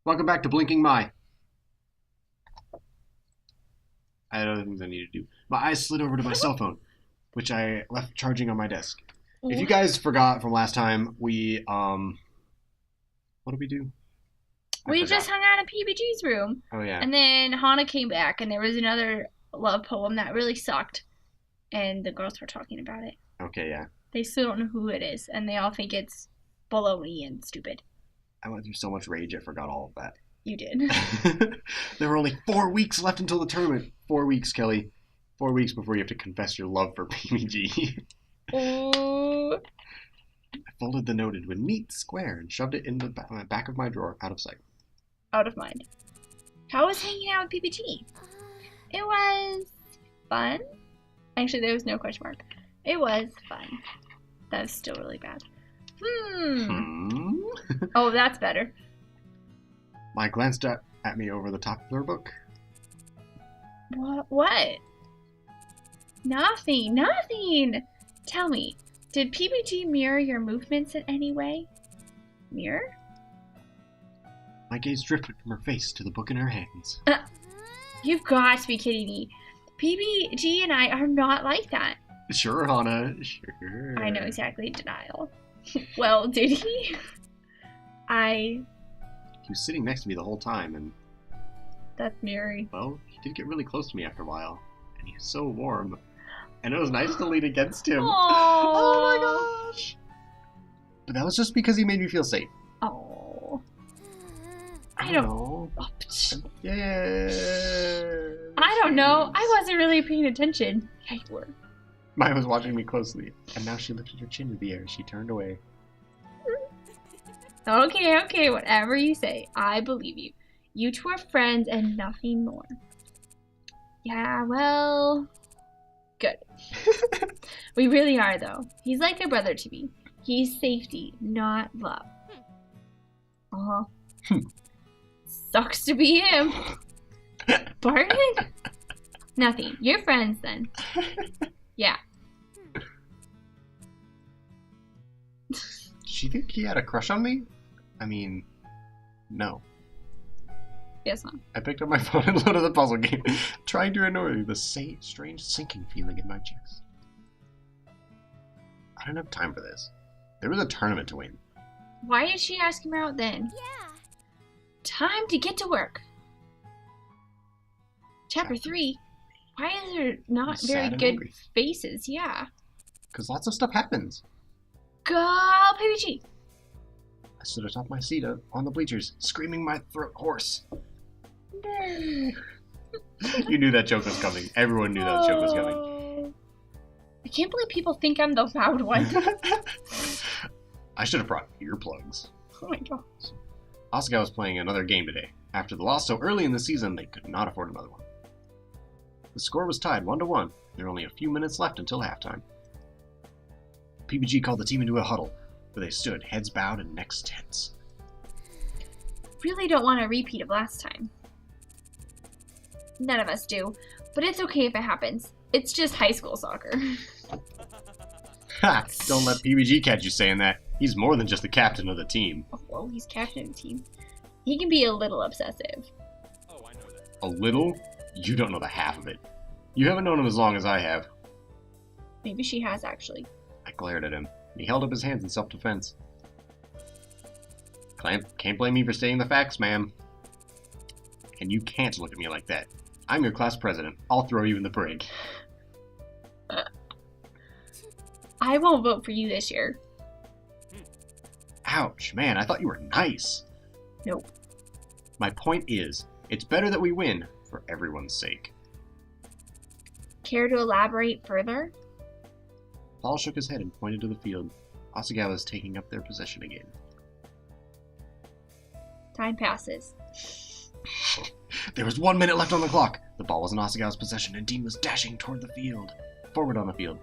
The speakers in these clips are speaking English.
Welcome back to Blinking My. I had other things I needed to do. My eyes slid over to my cell phone, which I left charging on my desk. If you guys forgot from last time, what did we do? We just hung out in PBG's room. Oh, yeah. And then Hana came back, and there was another love poem that really sucked. And the girls were talking about it. Okay, yeah. They still don't know who it is, and they all think it's baloney and stupid. I went through so much rage, I forgot all of that. You did. There were only 4 weeks left until the tournament. 4 weeks, Kelly. 4 weeks before you have to confess your love for PBG. Ooh. I folded the note into a neat square and shoved it into the back of my drawer, out of sight. Out of mind. How was hanging out with PBG? It was fun. Actually, there was no question mark. It was fun. That was still really bad. Oh, that's better. Mai glanced at me over the top of her book. What? Nothing. Tell me, did PBG mirror your movements in any way? Mirror? My gaze drifted from her face to the book in her hands. You've got to be kidding me. PBG and I are not like that. Sure, Hana, sure. I know exactly. Denial. Well, did he? He was sitting next to me the whole time, and... That's mirroring. Well, he did get really close to me after a while, and he was so warm. And it was nice to lean against him. Aww. Oh my gosh! But that was just because he made me feel safe. Oh. I don't know. Yeah. I don't know. I wasn't really paying attention. Yeah, you were. Maya was watching me closely, and now she lifted her chin in the air as she turned away. Okay, whatever you say. I believe you. You two are friends and nothing more. Yeah, well... Good. We really are, though. He's like a brother to me. He's safety, not love. Uh-huh. Sucks to be him. Pardon? Nothing. You're friends, then. Yeah. Did she think he had a crush on me? I mean, no. Yes, not. I picked up my phone and loaded the puzzle game, trying to ignore the strange sinking feeling in my chest. I don't have time for this. There was a tournament to win. Why did she ask him out then? Yeah. Time to get to work. Chapter 3. Why is there not very good angry. faces? Yeah. Because lots of stuff happens. Go PBG! I stood atop my seat on the bleachers, screaming my throat hoarse. You knew that joke was coming. Everyone knew that joke was coming. I can't believe people think I'm the loud one. I should have brought earplugs. Oh my god. Asagao was playing another game today. After the loss so early in the season, they could not afford another one. The score was tied 1-1. There were only a few minutes left until halftime. PBG called the team into a huddle, where they stood, heads bowed and necks tense. Really don't want a repeat of last time. None of us do, but it's okay if it happens. It's just high school soccer. Ha! Don't let PBG catch you saying that. He's more than just the captain of the team. Oh, well, he's captain of the team. He can be a little obsessive. Oh, I know that. A little? You don't know the half of it. You haven't known him as long as I have. Maybe she has, actually. I glared at him. He held up his hands in self-defense. Can't blame me for stating the facts, ma'am. And you can't look at me like that. I'm your class president. I'll throw you in the brig. I won't vote for you this year. Ouch, man, I thought you were nice. Nope. My point is, it's better that we win, for everyone's sake. Care to elaborate further? Paul shook his head and pointed to the field. Asagao is taking up their possession again. Time passes. There was 1 minute left on the clock. The ball was in Asagao's possession, and Dean was dashing toward the field. Forward on the field.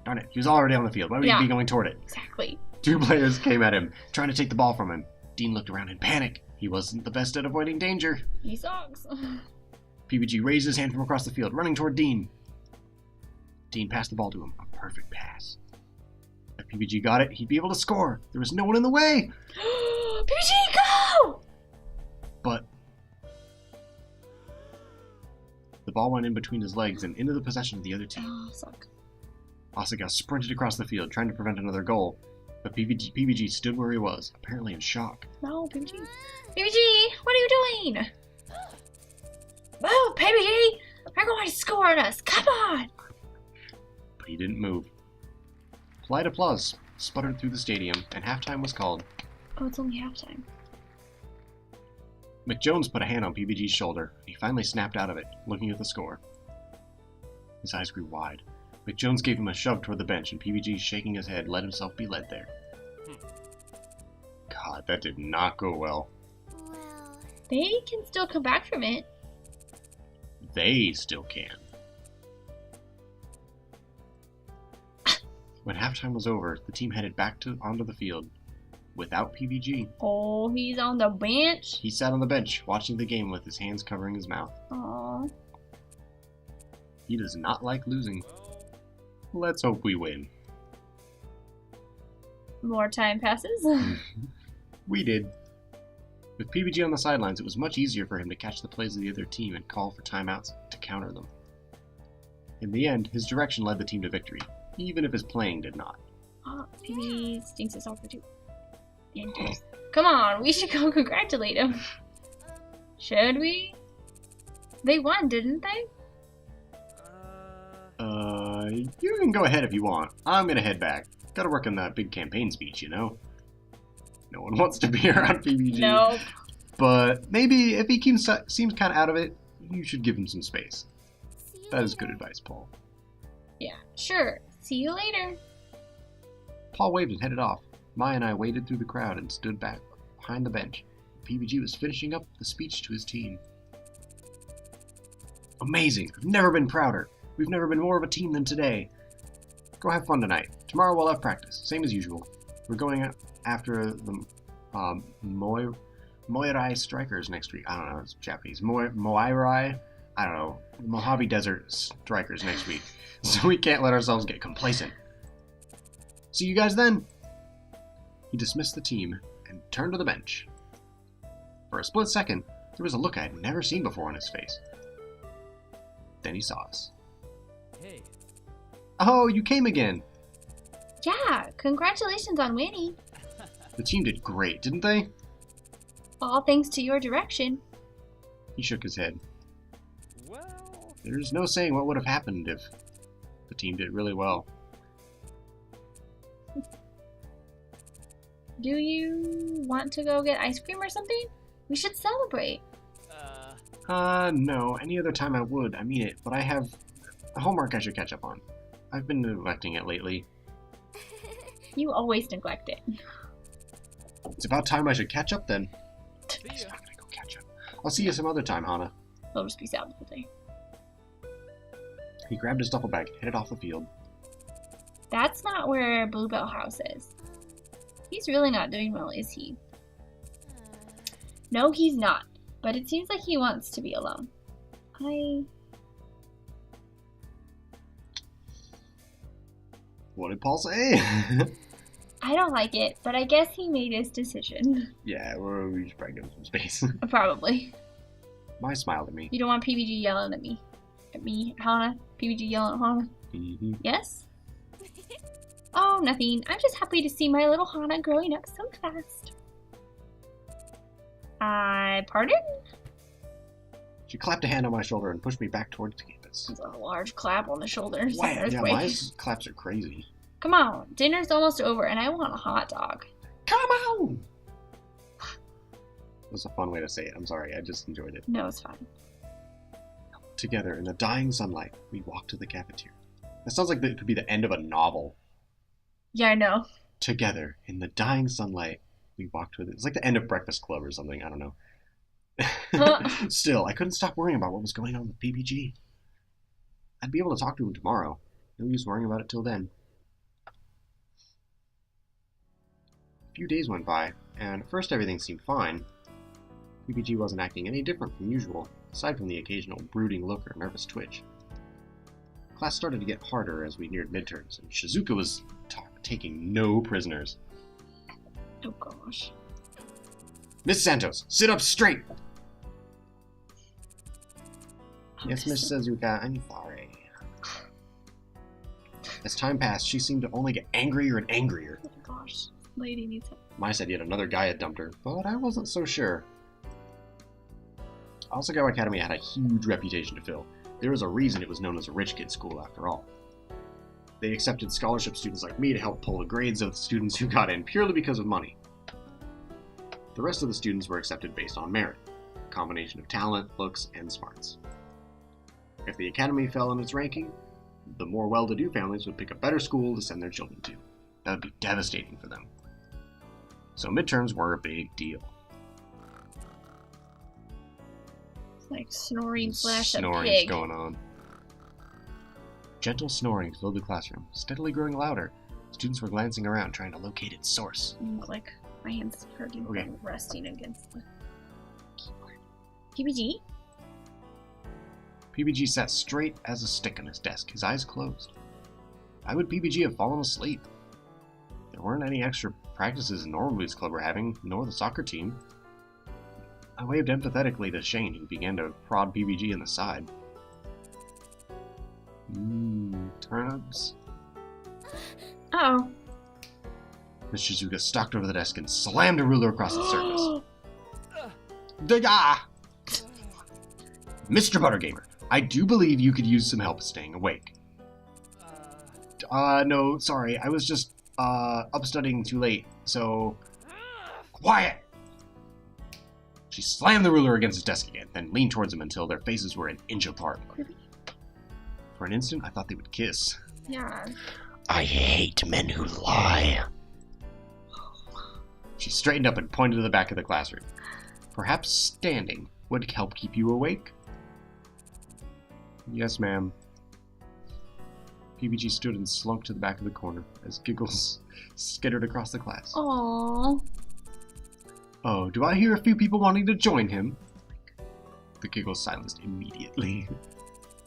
Darn it, he was already on the field. Why would he be going toward it? Exactly. 2 players came at him, trying to take the ball from him. Dean looked around in panic. He wasn't the best at avoiding danger. He sucks. PBG raised his hand from across the field, running toward Dean. Dean passed the ball to him. A perfect pass. If PBG got it, he'd be able to score. There was no one in the way. PBG, go! The ball went in between his legs and into the possession of the other team. Oh, suck. Asagao sprinted across the field, trying to prevent another goal, but PBG stood where he was, apparently in shock. No, PBG. PBG, what are you doing? Oh, PBG! They're going to score on us! Come on! But he didn't move. Polite applause sputtered through the stadium, and halftime was called. Oh, it's only halftime. McJones put a hand on PBG's shoulder, and he finally snapped out of it, looking at the score. His eyes grew wide. McJones gave him a shove toward the bench, and PBG, shaking his head, let himself be led there. God, that did not go well. They can still come back from it. They still can. When halftime was over, the team headed back onto the field without PBG. Oh, he's on the bench. He sat on the bench, watching the game with his hands covering his mouth. Aww. He does not like losing. Let's hope we win. More time passes. We did. With PBG on the sidelines, it was much easier for him to catch the plays of the other team and call for timeouts to counter them. In the end, his direction led the team to victory, even if his playing did not. Oh, PBG stinks at soccer too. Come on, we should go congratulate him. Should we? They won, didn't they? You can go ahead if you want. I'm gonna head back. Gotta work on that big campaign speech, you know? No one wants to be around PBG. Nope. But maybe if he seems kind of out of it, you should give him some space. That is good advice, Paul. Yeah, sure. See you later. Paul waved and headed off. Maya and I waded through the crowd and stood back behind the bench. PBG was finishing up the speech to his team. Amazing! I've never been prouder. We've never been more of a team than today. Go have fun tonight. Tomorrow we'll have practice, same as usual. We're going after the Moirai Strikers next week. I don't know, it's Japanese. Moirai? I don't know. Mojave Desert Strikers next week. So we can't let ourselves get complacent. See you guys then! He dismissed the team and turned to the bench. For a split second, there was a look I had never seen before on his face. Then he saw us. Hey. Oh, you came again! Yeah, congratulations on winning. The team did great, didn't they? All thanks to your direction. He shook his head. Well, There's no saying what would have happened if the team did really well. Do you want to go get ice cream or something? We should celebrate. No. Any other time I would. I mean it. But I have a homework I should catch up on. I've been neglecting it lately. You always neglect it. It's about time I should catch up then. see He's ya. not gonna go catch up. I'll see you some other time, Hana. I'll just be sad all day. He grabbed his duffel bag and headed off the field. That's not where Bluebell House is. He's really not doing well, is he? No, he's not. But it seems like he wants to be alone. What did Paul say? I don't like it, but I guess he made his decision. Yeah, we should probably give him some space. Probably. Mai smiled at me. You don't want PBG yelling at me. At me, Hana? PBG yelling at Hana? Mm-hmm. Yes? Oh, nothing. I'm just happy to see my little Hana growing up so fast. Pardon? She clapped a hand on my shoulder and pushed me back towards the campus. It's a large clap on the shoulders. Wow, yeah, Earthquake. my claps are crazy. Come on, dinner's almost over and I want a hot dog. Come on! That was a fun way to say it. I'm sorry, I just enjoyed it. No, it's fine. Together, in the dying sunlight, we walked to the cafeteria. That sounds like it could be the end of a novel. Yeah, I know. Together, in the dying sunlight, we walked to it. It's like the end of Breakfast Club or something. I don't know. Still, I couldn't stop worrying about what was going on with PPG. I'd be able to talk to him tomorrow. No use worrying about it till then. A few days went by, and at first everything seemed fine. PPG wasn't acting any different from usual, aside from the occasional brooding look or nervous twitch. Class started to get harder as we neared midterms, and Shizuka was taking no prisoners. Oh gosh. Miss Santos, sit up straight! Yes, Miss Suzuka, I'm sorry. As time passed, she seemed to only get angrier and angrier. Oh my gosh, lady needs help. Mai said yet another guy had dumped her, but I wasn't so sure. Asagao Academy had a huge reputation to fill. There was a reason it was known as a rich kid school after all. They accepted scholarship students like me to help pull the grades of the students who got in purely because of money. The rest of the students were accepted based on merit, a combination of talent, looks, and smarts. If the academy fell in its ranking, the more well-to-do families would pick a better school to send their children to. That would be devastating for them. So midterms were a big deal. It's like snoring slash a Snoring's pig. going on. Gentle snoring filled the classroom, steadily growing louder. Students were glancing around, trying to locate its source. Like, my hand's hurting Okay. from resting against the keyboard. PBG? PBG sat straight as a stick on his desk, his eyes closed. Why would PBG have fallen asleep? There weren't any extra practices the Normal Boots Club were having, nor the soccer team. I waved empathetically to Shane, who began to prod PBG in the side. Turnips. Uh-oh. Miss Shizuka stalked over the desk and slammed a ruler across the surface. Digga! Mr. Buttergamer, I do believe you could use some help staying awake. No, sorry, I was just, up studying too late, so... Quiet! She slammed the ruler against his desk again, then leaned towards him until their faces were an inch apart. For an instant, I thought they would kiss. Yeah. I hate men who lie. She straightened up and pointed to the back of the classroom. Perhaps standing would help keep you awake? Yes, ma'am. PBG stood and slunk to the back of the corner as giggles skittered across the class. Aww. Oh, do I hear a few people wanting to join him? The giggles silenced immediately.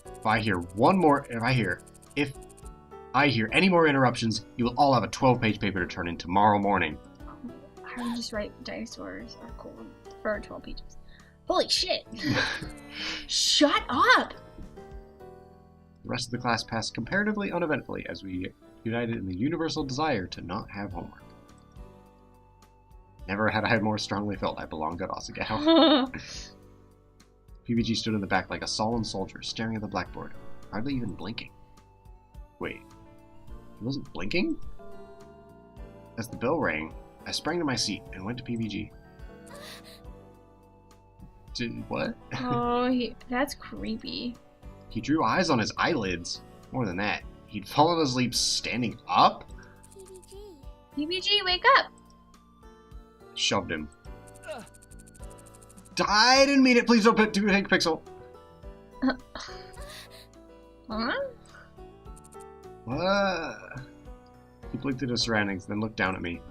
If I hear any more interruptions, you will all have a 12-page paper to turn in tomorrow morning. I would just write dinosaurs are cool for 12 pages. Holy shit! Shut up! The rest of the class passed comparatively uneventfully as we united in the universal desire to not have homework. Never had I more strongly felt I belonged at Asagao. PBG stood in the back like a solemn soldier, staring at the blackboard, hardly even blinking. Wait, he wasn't blinking? As the bell rang, I sprang to my seat and went to PBG. What? Oh, that's creepy. He drew eyes on his eyelids. More than that, he'd fallen asleep standing up? PBG, wake up! Shoved him. I didn't mean it. Please don't take a pixel. Huh? What? He blinked at his surroundings, then looked down at me.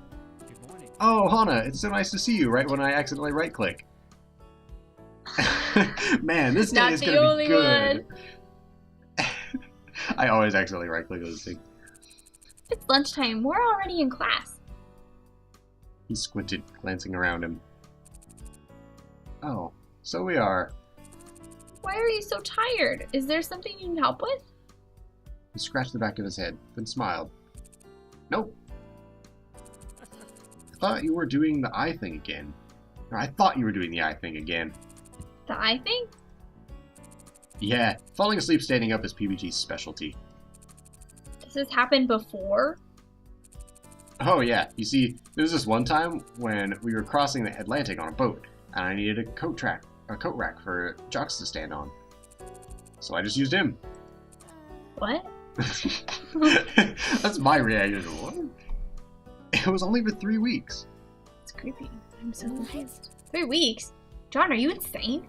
Good morning. Oh, Hana, it's so nice to see you, right when I accidentally right-click. Man, this day Not is the going to be only good. I always accidentally right-click on this thing. It's lunchtime. We're already in class. He squinted, glancing around him. Oh, so we are. Why are you so tired? Is there something you need help with? He scratched the back of his head, then smiled. Nope. I thought you were doing the eye thing again. Or I thought you were doing the eye thing again. The eye thing? Yeah, falling asleep standing up is PBG's specialty. Does this happen before? Oh yeah, you see, there was this one time when we were crossing the Atlantic on a boat, and I needed a coat rack for jocks to stand on. So I just used him. What? That's my reaction. What? It was only for 3 weeks. It's creepy. I'm so confused. 3 weeks? John, are you insane?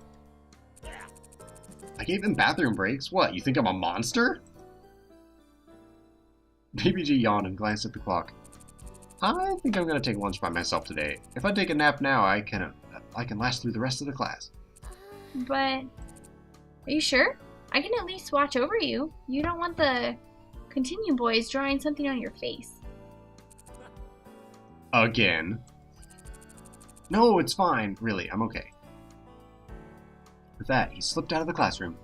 I gave him bathroom breaks. What, you think I'm a monster? PBG yawned and glanced at the clock. I think I'm gonna take lunch by myself today. If I take a nap now, I can last through the rest of the class. But, are you sure? I can at least watch over you. You don't want the Continue boys drawing something on your face. Again. No, it's fine. Really, I'm okay. With that, he slipped out of the classroom,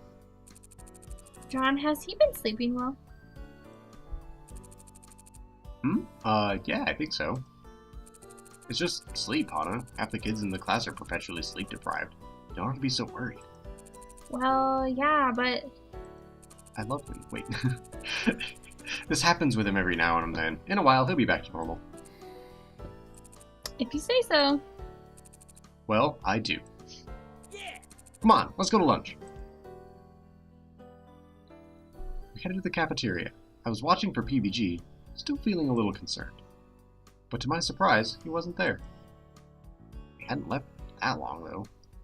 John, has he been sleeping well? Yeah, I think so. It's just sleep, Hana. Half the kids in the class are perpetually sleep deprived. You don't have to be so worried. Well, yeah, but I love him. Wait. This happens with him every now and then. In a while, he'll be back to normal. if you say so. Well, I do. Come on, let's go to lunch. We headed to the cafeteria. I was watching for PBG, still feeling a little concerned. But to my surprise, he wasn't there. He hadn't left that long, though.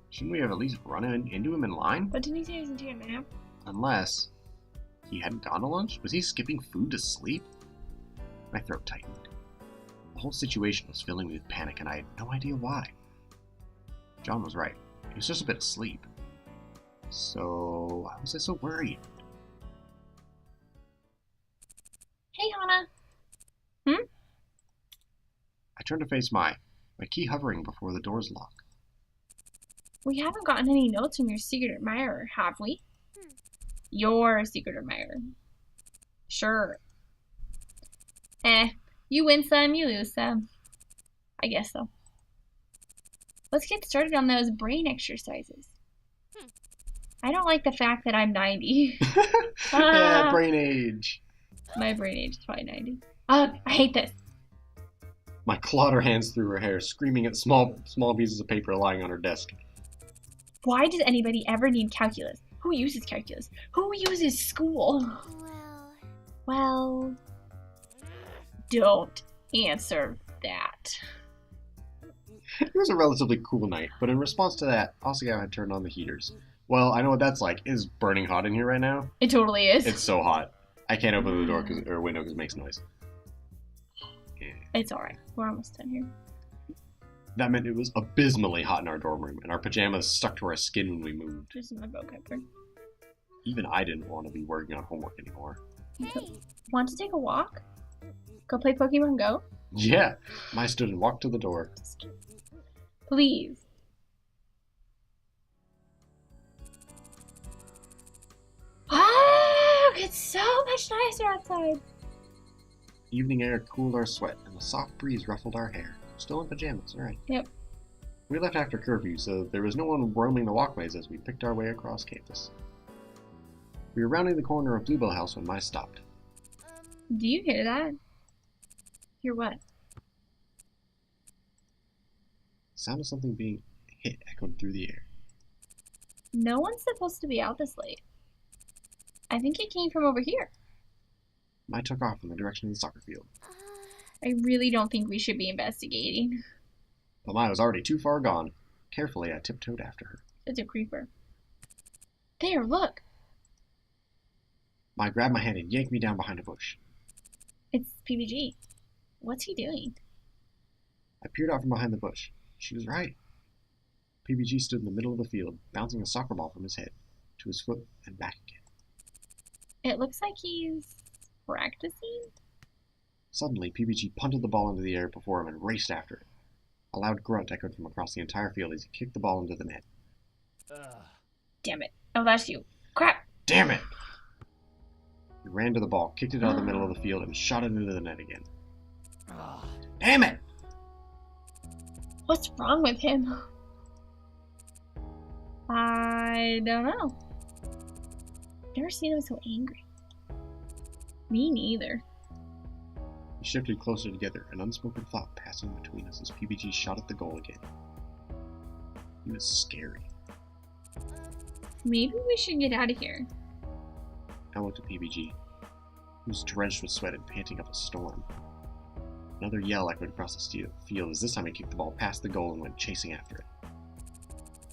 Shouldn't we have at least run into him in line? But didn't he say he was into a nap? Unless he hadn't gone to lunch? Was he skipping food to sleep? My throat tightened. The whole situation was filling me with panic, and I had no idea why. John was right. He was just a bit asleep. So, why was I so worried? Hey, Hana. I turned to face my key hovering before the door's lock. We haven't gotten any notes from your secret admirer, have we? Your secret admirer. Sure. You win some, you lose some. I guess so. Let's get started on those brain exercises. I don't like the fact that I'm 90. Yeah, brain age. My brain age is probably 90. I hate this. My clawed her hands through her hair, screaming at small pieces of paper lying on her desk. Why does anybody ever need calculus? Who uses calculus? Who uses school? Well, don't answer that. It was a relatively cool night, but in response to that, Asagao had turned on the heaters. Well, I know what that's like. It's burning hot in here right now. It totally is. It's so hot. I can't open the door or window because it makes noise. Yeah. It's alright. We're almost done here. That meant it was abysmally hot in our dorm room, and our pajamas stuck to our skin when we moved. This is my vocabulary. Even I didn't want to be working on homework anymore. Want to take a walk? Go play Pokemon Go? Yeah, I stood and walked to the door. Please. Oh, it's so much nicer outside. Evening air cooled our sweat, and the soft breeze ruffled our hair. Still in pajamas, alright. Yep. We left after curfew, so there was no one roaming the walkways as we picked our way across campus. We were rounding the corner of Bluebell House when Mai stopped. Do you hear that? Hear what? The sound of something being hit echoed through the air. No one's supposed to be out this late. I think it came from over here. Mai took off in the direction of the soccer field. I really don't think we should be investigating. But Mai was already too far gone. Carefully, I tiptoed after her. It's a creeper. There, look. Mai grabbed my hand and yanked me down behind a bush. It's PBG. What's he doing? I peered out from behind the bush. She was right. PBG stood in the middle of the field, bouncing a soccer ball from his head to his foot and back again. It looks like he's practicing. Suddenly, PBG punted the ball into the air before him and raced after it. A loud grunt echoed from across the entire field as he kicked the ball into the net. Damn it. Oh, that's you. Crap. Damn it! He ran to the ball, kicked it out of the middle of the field, and shot it into the net again. Damn it! What's wrong with him? I don't know. Never seen him so angry. Me neither. We shifted closer together, an unspoken thought passing between us as PBG shot at the goal again. He was scary. Maybe we should get out of here. I looked at PBG. He was drenched with sweat and panting up a storm. Another yell echoed across the field as this time he kicked the ball past the goal and went chasing after it.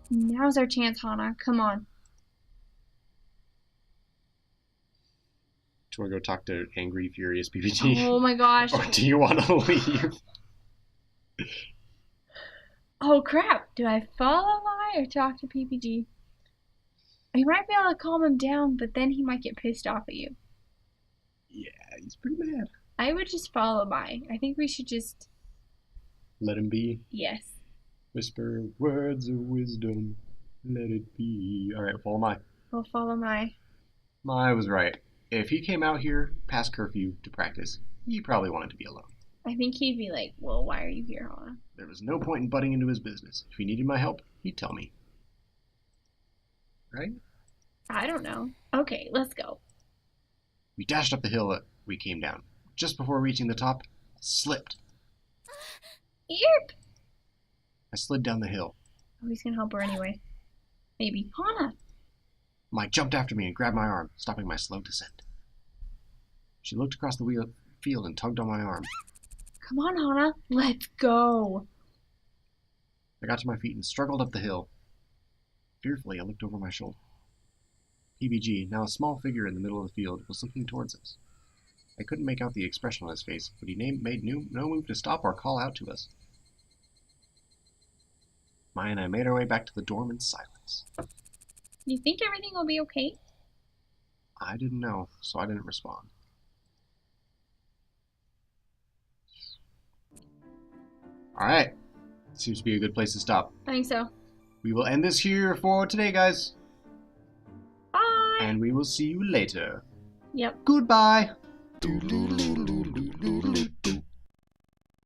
Now's our chance, Hana. Come on. Do I go talk to angry, furious PBG? Oh my gosh. Or do you want to leave? Oh crap. Do I follow Mai or talk to PPG? You might be able to calm him down, but then he might get pissed off at you. Yeah, he's pretty mad. I would just follow Mai. I think we should just... Let him be. Yes. Whisper words of wisdom. Let it be. Alright, follow Mai. We'll follow Mai. I was right. If he came out here past curfew to practice, he probably wanted to be alone. I think he'd be like, well, why are you here, Hana? There was no point in butting into his business. If he needed my help, he'd tell me. Right? I don't know. Okay, let's go. We dashed up the hill that we came down. Just before reaching the top, I slipped. Yerp! I slid down the hill. Oh, he's gonna help her anyway. Maybe. Hana! Mike jumped after me and grabbed my arm, stopping my slow descent. She looked across the field and tugged on my arm. Come on, Hana. Let's go. I got to my feet and struggled up the hill. Fearfully, I looked over my shoulder. PBG, now a small figure in the middle of the field, was looking towards us. I couldn't make out the expression on his face, but he made no move to stop or call out to us. Maya and I made our way back to the dorm in silence. You think everything will be okay? I didn't know, so I didn't respond. Alright, seems to be a good place to stop. I think so. We will end this here for today, guys. Bye! And we will see you later. Yep. Goodbye. Do do do